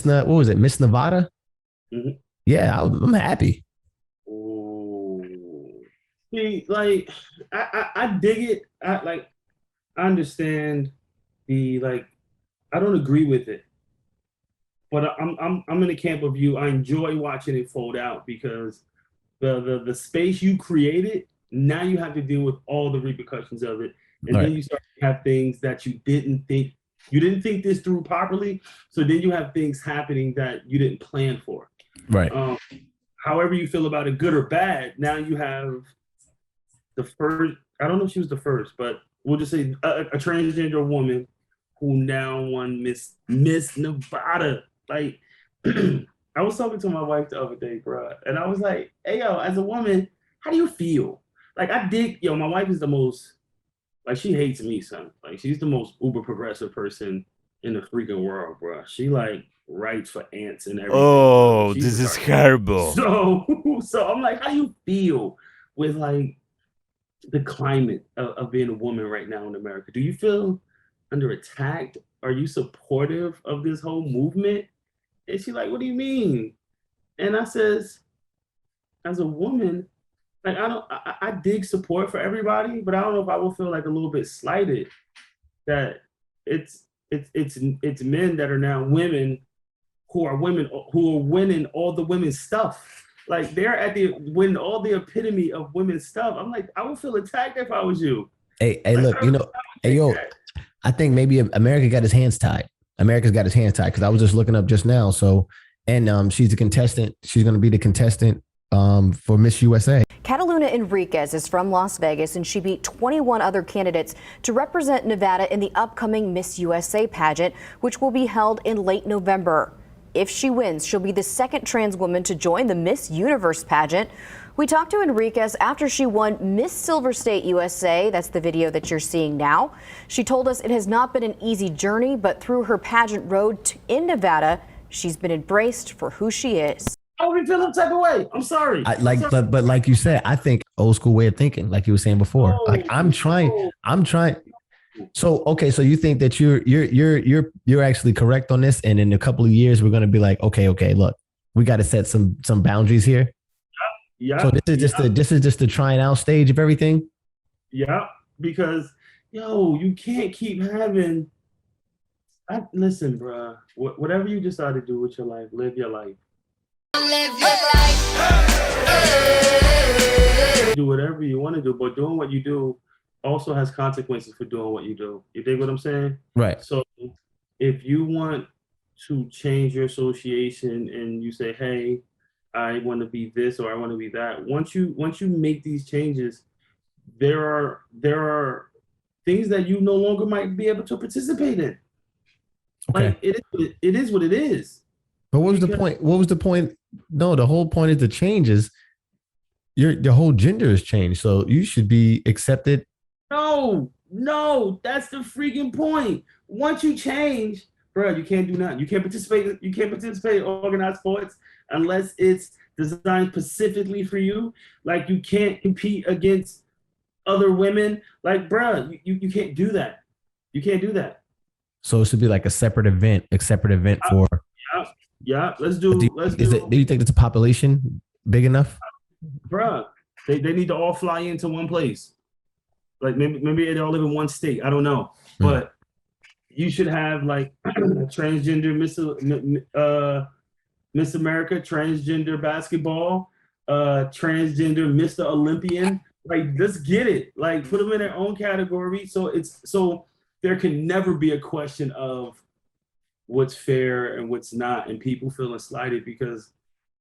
What was it? Miss Nevada? Mhm. Yeah, I'm happy. Ooh. See, like I dig it. I understand the like. I don't agree with it, but I'm in the camp of you. I enjoy watching it fold out because the space you created, now you have to deal with all the repercussions of it, and All then right. you start to have things that you didn't think this through properly. So then you have things happening that you didn't plan for. Right. Um, However you feel about it, good or bad, now you have the first. I don't know if she was the first, but we'll just say a transgender woman who now won Miss Nevada. Like, I was talking to my wife the other day, bro, and I was like, "Hey, yo, as a woman, how do you feel?" Like, I dig, yo. My wife is the most like she hates me, son. Like, she's the most uber progressive person in the freaking world, bro. She like writes for ants and everything, bro. Oh, She's this is retarded. horrible. So, so I'm like, how do you feel with like the climate of being a woman right now in America? Do you feel under attack? Are you supportive of this whole movement? And she like, what do you mean? And I says, as a woman, like I dig support for everybody, but I don't know if I will feel like a little bit slighted that it's men that are now women who are winning all the women's stuff. Like they're at the win all the epitome of women's stuff. I'm like, I would feel attacked if I was you. Hey, Like look, I would hey, take yo, that. I think maybe America got his hands tied. America's got his hands tied because I was just looking up just now. So, and she's the contestant. She's going to be the contestant for Miss USA. Catalina Enriquez is from Las Vegas, and she beat 21 other candidates to represent Nevada in the upcoming Miss USA pageant, which will be held in late November. If she wins, she'll be the second trans woman to join the Miss Universe pageant. We talked to Enriquez after she won Miss Silver State USA. That's the video that you're seeing now. She told us it has not been an easy journey, but through her pageant road in Nevada, she's been embraced for who she is. I would be feeling the type of way. I'm sorry. I I'm like, sorry. but like you said, I think old school way of thinking, like you were saying before. No, Like no. I'm trying. So okay, so you think that you're actually correct on this, and in a couple of years we're gonna be like, okay, look, we got to set some boundaries here. So Yeah, this is just yeah, the trying out stage of everything. yeah. Because yo, you can't keep having. Listen, bro. Whatever you decide to do with your life, live your life. Do whatever you want to do, but doing what you do also has consequences for doing what you do. You dig what I'm saying? Right. So if you want to change your association and you say, hey, I want to be this or I want to be that, once you make these changes, there are things that you no longer might be able to participate in. Okay. Like it is what it is. But what was the Because point? What was the point? No, the whole point is the changes. Your whole gender has changed, so you should be accepted. no, no, that's the freaking point. Once you change, bro, you can't do nothing. You can't participate. You can't participate in organized sports unless it's designed specifically for you. Like you can't compete against other women. Like, bro, you can't do that. You can't do that. So it should be like a separate event Yeah, for. yeah, yeah. Let's Is it? Do do, you think it's a population big enough? bro. They need to all fly into one place. Like maybe they all live in one state. I don't know, Mm. but you should have like transgender Miss America, transgender basketball, transgender Mr. Olympian. Like, let's get it. Like, put them in their own category. So there can never be a question of what's fair and what's not, and people feeling slighted because,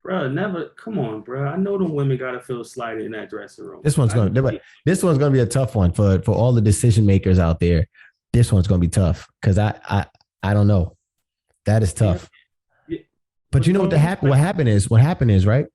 bro, never. Come on, bro. I know the women gotta feel slighted in that dressing room. This one's going. But this one's going to be a tough one for all the decision makers out there. This one's going to be tough because I don't know. That is tough. Yeah, But you know what the happen? What happened is right.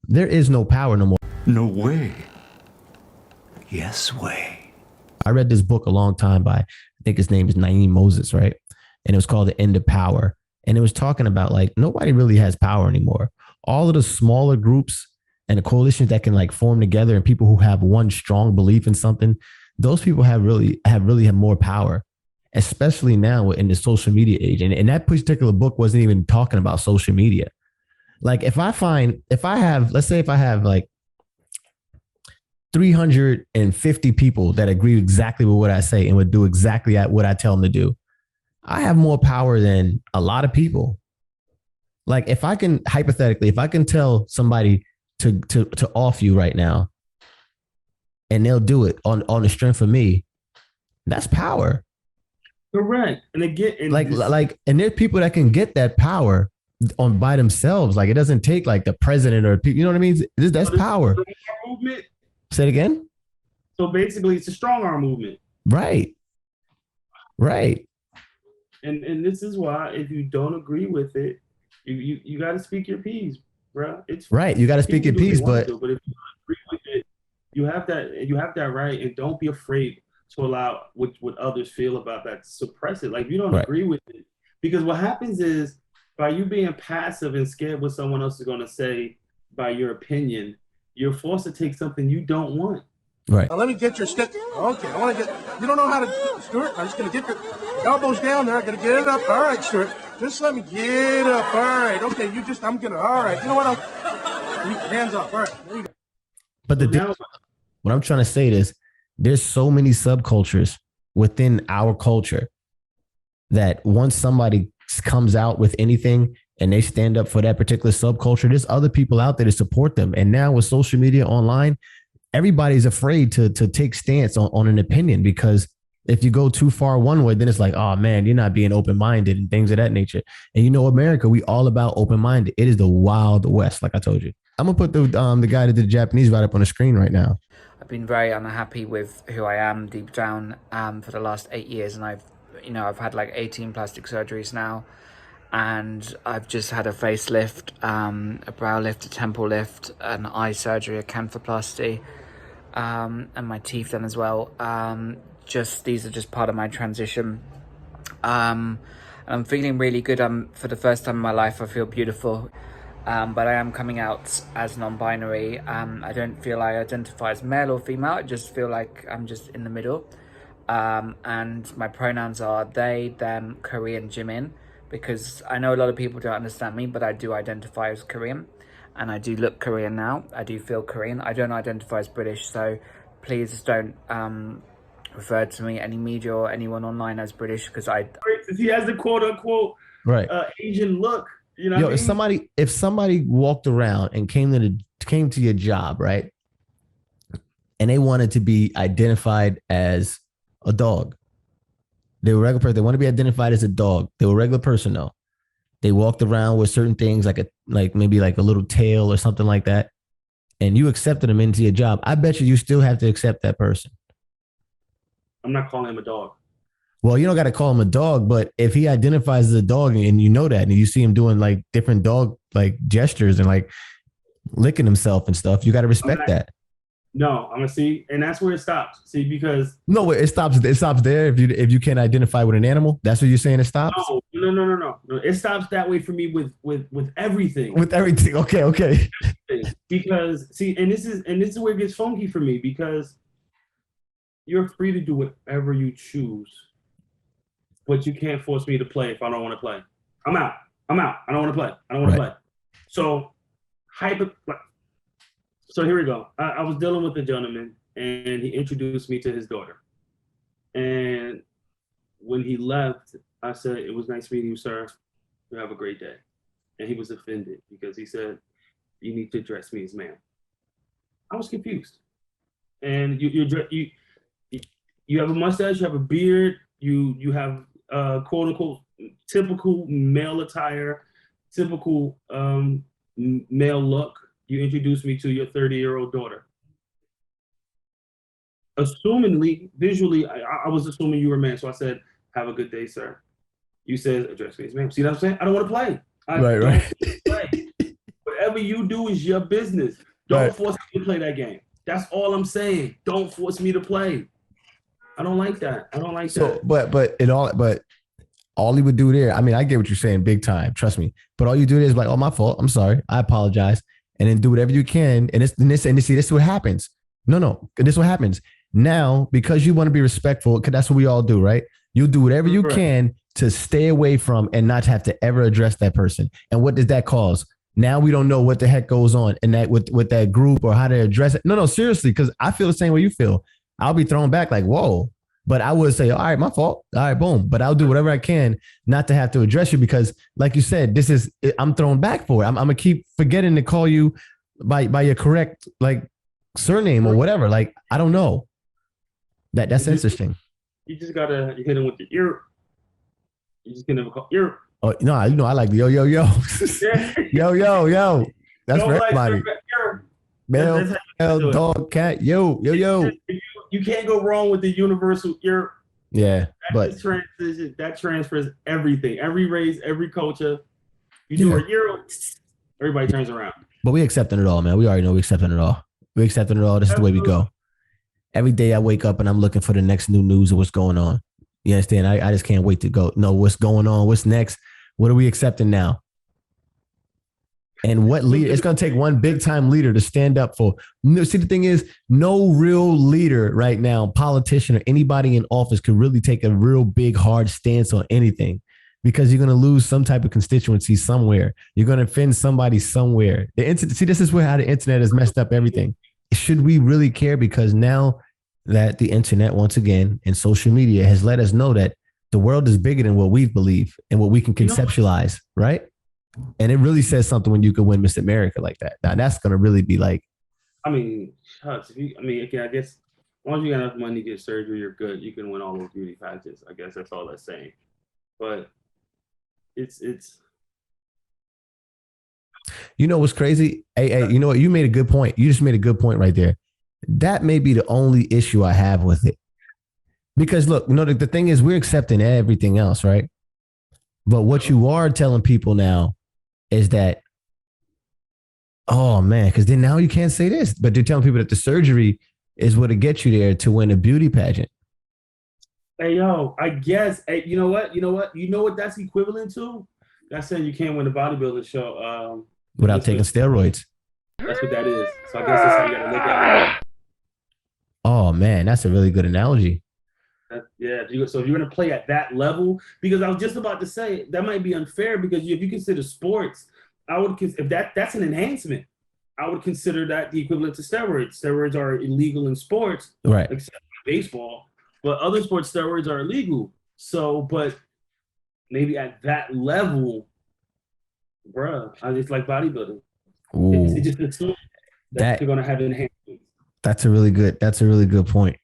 There is no power no more. No way. Yes way. I read this book a long time by, I think his name is Naeem Moses, right? And it was called The End of Power. And it was talking about like nobody really has power anymore. All of the smaller groups and the coalitions that can like form together and people who have one strong belief in something, those people have more power. especially now in the social media age. And that particular book wasn't even talking about social media. Like if I have, let's say if I have like 350 people that agree exactly with what I say and would do exactly what I tell them to do, I have more power than a lot of people. Like if I can, hypothetically, if I can tell somebody to off you right now and they'll do it on the strength of me, that's power. Correct. And again, and there's people that can get that power on by themselves. Like it doesn't take like the president or people, you know what I mean? That's power. Movement. Say it again. So basically it's a strong arm movement. Right. And this is why if you don't agree with it, you got to speak your piece, bro. It's right. You got to speak your piece, but if you don't agree with it, you have that right, and don't be afraid to allow what others feel about that. Suppress it. Like if you don't agree with it, because what happens is by you being passive and scared what someone else is going to say by your opinion, you're forced to take something you don't want. Right. Now let me get your stick. Okay, I want to get. You don't know how to, Stuart. I'm just gonna get your elbows down there. I'm gonna get it up. All right, Stuart. Just let me get up. All right. Okay, I'm gonna. All right. You know what? Hands off. All right. There you go. But what I'm trying to say is, there's so many subcultures within our culture that once somebody comes out with anything and they stand up for that particular subculture, there's other people out there to support them. And now with social media online, everybody's afraid to take stance on an opinion, because if you go too far one way, then it's like, oh man, you're not being open-minded and things of that nature. And you know, America, we all about open-minded. It is the Wild West, like I told you. I'm gonna put the guy that did the Japanese right up on the screen right now. I've been very unhappy with who I am deep down for the last 8 years, and I've had like 18 plastic surgeries now, and I've just had a facelift, a brow lift, a temple lift, an eye surgery, a canthoplasty, and my teeth done as well. These are just part of my transition. And I'm feeling really good. For the first time in my life, I feel beautiful. But I am coming out as non-binary. I don't feel I identify as male or female. I just feel like I'm just in the middle. And my pronouns are they, them, Korean, Jimin, because I know a lot of people don't understand me, but I do identify as Korean, and I do look Korean now. I do feel Korean. I don't identify as British, so please don't refer to me, any media or anyone online, as British, because he has the quote unquote Asian look. You know, if somebody walked around and came to your job, right, and they wanted to be identified as a dog, they were a regular person. They want to be identified as a dog. They were a regular person, though. They walked around with certain things, like maybe like a little tail or something like that, and you accepted them into your job. I bet you still have to accept that person. I'm not calling him a dog. Well, you don't got to call him a dog, but if he identifies as a dog and you know that, and you see him doing like different dog like gestures and like licking himself and stuff, you got to respect that. No, I'm gonna see, and that's where it stops. See, because it stops there if you can't identify with an animal. That's what you're saying. It stops. No. It stops that way for me with everything. With everything, okay. Because see, and this is where it gets funky for me, because you're free to do whatever you choose. But you can't force me to play if I don't want to play. I'm out. I don't want to play. I don't want to play. So, so here we go. I was dealing with a gentleman, and he introduced me to his daughter. And when he left, I said, "It was nice meeting you, sir. You have a great day." And he was offended because he said, "You need to address me as ma'am." I was confused. And you have a mustache, you have a beard, you have quote unquote typical male attire, typical male look. You introduced me to your 30-year-old daughter. Assumingly, visually, I was assuming you were a man, so I said, "Have a good day, sir." You said, "Address me as ma'am." See what I'm saying? I don't want to play. Right. Play. Whatever you do is your business. Don't force me to play that game. That's all I'm saying. Don't force me to play. I don't like that. So, but all he would do there, I mean, I get what you're saying big time, trust me. But all you do is like, "Oh, my fault. I'm sorry. I apologize." And then do whatever you can. And this is what happens. No, this is what happens. Now, because you want to be respectful, because that's what we all do, right? You'll do whatever you Right. can to stay away from and not have to ever address that person. And what does that cause? Now we don't know what the heck goes on in that with that group or how to address it. No, seriously, because I feel the same way you feel. I'll be thrown back like, whoa. But I would say, all right, my fault. All right, boom. But I'll do whatever I can not to have to address you because, like you said, I'm thrown back for it. I'm gonna keep forgetting to call you by your correct like surname or whatever. Like, I don't know. That's interesting. You just gotta hit him with the ear. You just gonna call ear. Oh no, I like the yo. yo. That's for everybody. Male, dog, cat, yo. You can't go wrong with the universal ear. Yeah, but that transfers everything. Every race, every culture. You do a ear, everybody turns around. But we accepting it all, man. We already know we accepting it all. We accepting it all. This is the way we go. Every day I wake up and I'm looking for the next new news of what's going on. You understand? I just can't wait to go know what's going on. What's next? What are we accepting now? And what leader? It's going to take one big time leader to stand up for. See, the thing is, no real leader right now, politician or anybody in office could really take a real big, hard stance on anything because you're going to lose some type of constituency somewhere. You're going to offend somebody somewhere. See, this is how the internet has messed up everything. Should we really care? Because now that the internet, once again, and social media has let us know that the world is bigger than what we believe and what we can conceptualize, right? And it really says something when you can win Miss America like that. Now that's going to really be like. I mean, shucks. Okay, I guess as long as you got enough money to get surgery, you're good. You can win all those beauty pageants. I guess that's all that's saying. But it's. You know what's crazy? Hey, you know what? You made a good point. You just made a good point right there. That may be the only issue I have with it. Because look, the thing is we're accepting everything else, right? But what you are telling people now is that, oh man, because then now you can't say this, but they're telling people that the surgery is what'll get you there to win a beauty pageant. Hey, yo, I guess, you know what that's equivalent to? That's saying you can't win a bodybuilding show. Without taking steroids. That's what that is. So I guess that's how you gotta look at it. Oh man, that's a really good analogy. So if you're going to play at that level, because I was just about to say that might be unfair because if you consider sports, if that's an enhancement, I would consider that the equivalent to steroids. Steroids are illegal in sports, right? Except baseball, but other sports steroids are illegal. So, but maybe at that level, bruh, I just like bodybuilding. It's just assume that you're going to have enhancements. That's a really good point.